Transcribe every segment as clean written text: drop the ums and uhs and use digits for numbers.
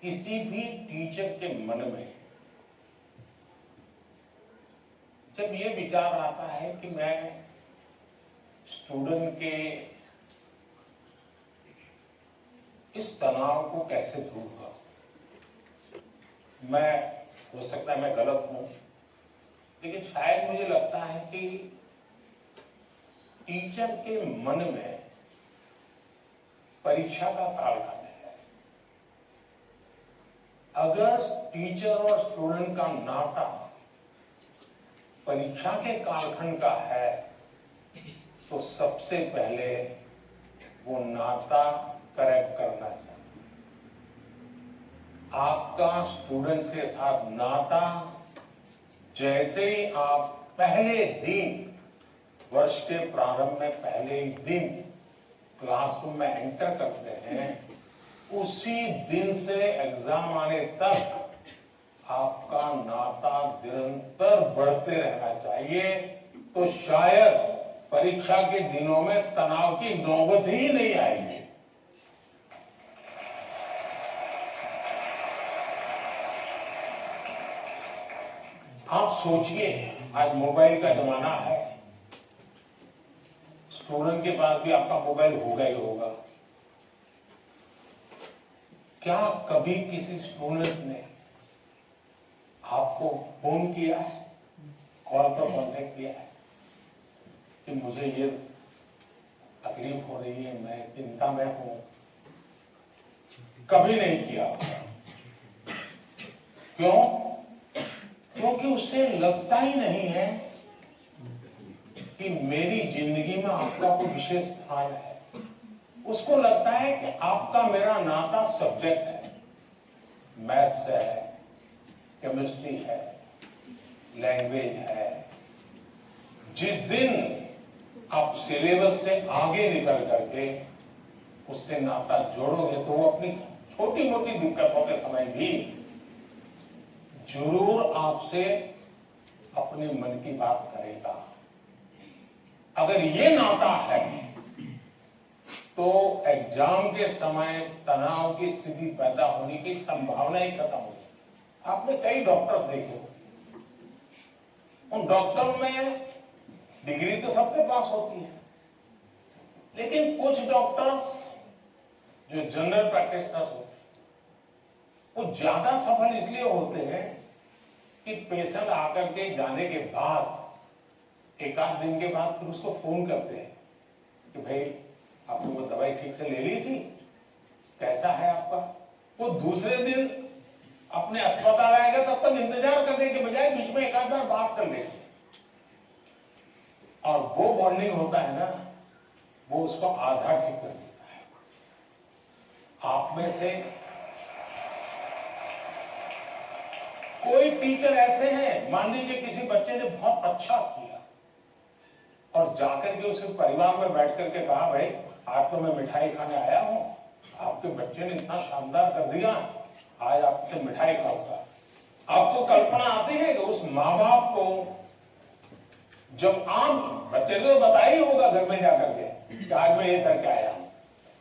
किसी भी टीचर के मन में जब ये विचार आता है कि मैं स्टूडेंट के इस तनाव को कैसे दूर करूं, मैं हो सकता है मैं गलत हूं, लेकिन शायद मुझे लगता है कि टीचर के मन में परीक्षा का कालखंड है। अगर टीचर और स्टूडेंट का नाता परीक्षा के कालखंड का है तो सबसे पहले वो नाता करेक्ट करना चाहिए। आपका स्टूडेंट के साथ नाता जैसे ही आप पहले दिन, वर्ष के प्रारंभ में पहले ही दिन क्लासरूम में एंटर करते हैं, उसी दिन से एग्जाम आने तक आपका नाता निरंतर बढ़ते रहना चाहिए। तो शायद परीक्षा के दिनों में तनाव की नौबत ही नहीं आएगी। आप सोचिए, आज मोबाइल का जमाना है, स्टूडेंट के पास भी आपका मोबाइल होगा ही होगा। क्या कभी किसी स्टूडेंट ने आपको फोन किया है, कॉल पर कांटेक्ट किया है कि मुझे ये तकलीफ हो रही है, मैं चिंता में हूं? कभी नहीं किया। क्यों? क्योंकि उसे लगता ही नहीं है कि मेरी जिंदगी में आपका कोई विशेष स्थान है। उसको लगता है कि आपका मेरा नाता सब्जेक्ट है, मैथ्स है, केमिस्ट्री है, लैंग्वेज है। जिस दिन आप सिलेबस से आगे निकल करके उससे नाता जोड़ोगे तो वो अपनी छोटी मोटी दिक्कतों के समय भी जरूर आपसे अपने मन की बात करेगा। अगर ये नाता है तो एग्जाम के समय तनाव की स्थिति पैदा होने की संभावना ही खत्म हो जाए। आपने कई डॉक्टर्स देखे, उन डॉक्टर में डिग्री तो सबके पास होती है, लेकिन कुछ डॉक्टर्स जो जनरल प्रैक्टिशनर्स होते हैं वो ज्यादा सफल इसलिए होते हैं कि पेशेंट आकर के जाने के बाद एक आध दिन के बाद फिर उसको फोन करते हैं कि भाई आपने वो दवाई ठीक से ले ली थी, कैसा है आपका? वो दूसरे दिन अपने अस्पताल आएगा तब तक इंतजार करने के बजाय बीच में एक आध बार बात कर लेते, और वो बॉन्डिंग होता है ना, वो उसको आधा ठीक कर देता है। आप में से कोई टीचर ऐसे हैं, मान लीजिए किसी बच्चे ने बहुत अच्छा किया और जाकर के उसके परिवार में बैठ करके कहा, भाई आज तो मैं मिठाई खाने आया हूं, आपके बच्चे ने इतना शानदार कर दिया, आज आपसे मिठाई खाऊंगा। आपको कल्पना आती है कि उस माँ बाप को जब आम बच्चे को बता ही होगा घर में जाकर के कि आज मैं ये करके आया हूं,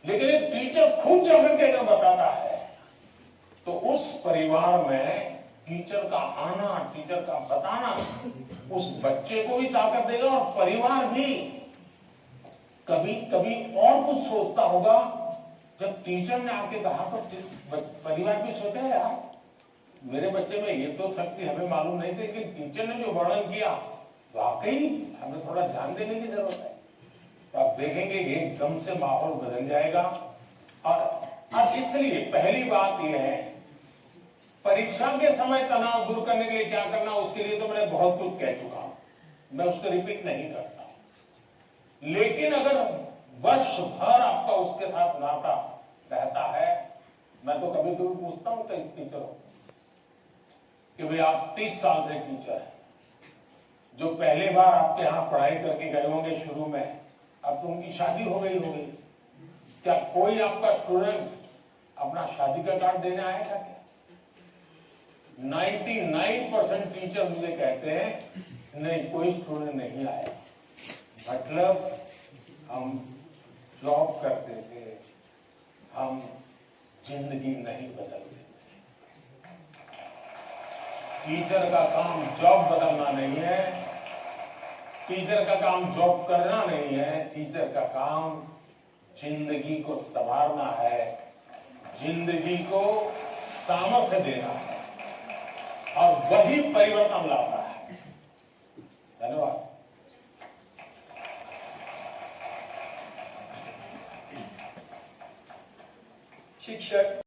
लेकिन एक टीचर खुद जाकर के जब बताता है तो उस परिवार में टीचर का आना, टीचर का बताना उस बच्चे को भी ताकत देगा और परिवार भी कभी कभी और कुछ सोचता होगा। जब टीचर ने आके कहा तो परिवार भी सोचा, यार मेरे बच्चे में ये तो शक्ति हमें मालूम नहीं थी, कि टीचर ने जो वर्णन किया वाकई हमें थोड़ा ध्यान देने की जरूरत है। तो आप देखेंगे एकदम से माहौल बदल जाएगा। और अब इसलिए पहली बात यह है, परीक्षा के समय तनाव दूर करने के लिए क्या करना, उसके लिए तो मैंने बहुत कुछ कह चुका हूं, मैं उसको रिपीट नहीं करता। लेकिन अगर वर्ष भर आपका उसके साथ नाता रहता है, मैं तो कभी कभी पूछता हूं कई टीचरों कि भाई आप 30 साल से टीचर हैं, जो पहली बार आपके यहां पढ़ाई करके गए होंगे शुरू में, अब तो उनकी शादी हो गई होगी, क्या कोई आपका स्टूडेंट अपना शादी का कार्ड देने आएगा क्या? 99% टीचर मुझे कहते हैं नहीं, कोई स्टूडेंट नहीं आया। मतलब हम जॉब करते थे, हम जिंदगी नहीं बदलते थे। टीचर का काम जॉब बदलना नहीं है, टीचर का काम जॉब करना नहीं है, टीचर का काम जिंदगी को संवारना है, जिंदगी को सामर्थ्य देना है, और वही परिवर्तन लाता है। धन्यवाद। शिक्षक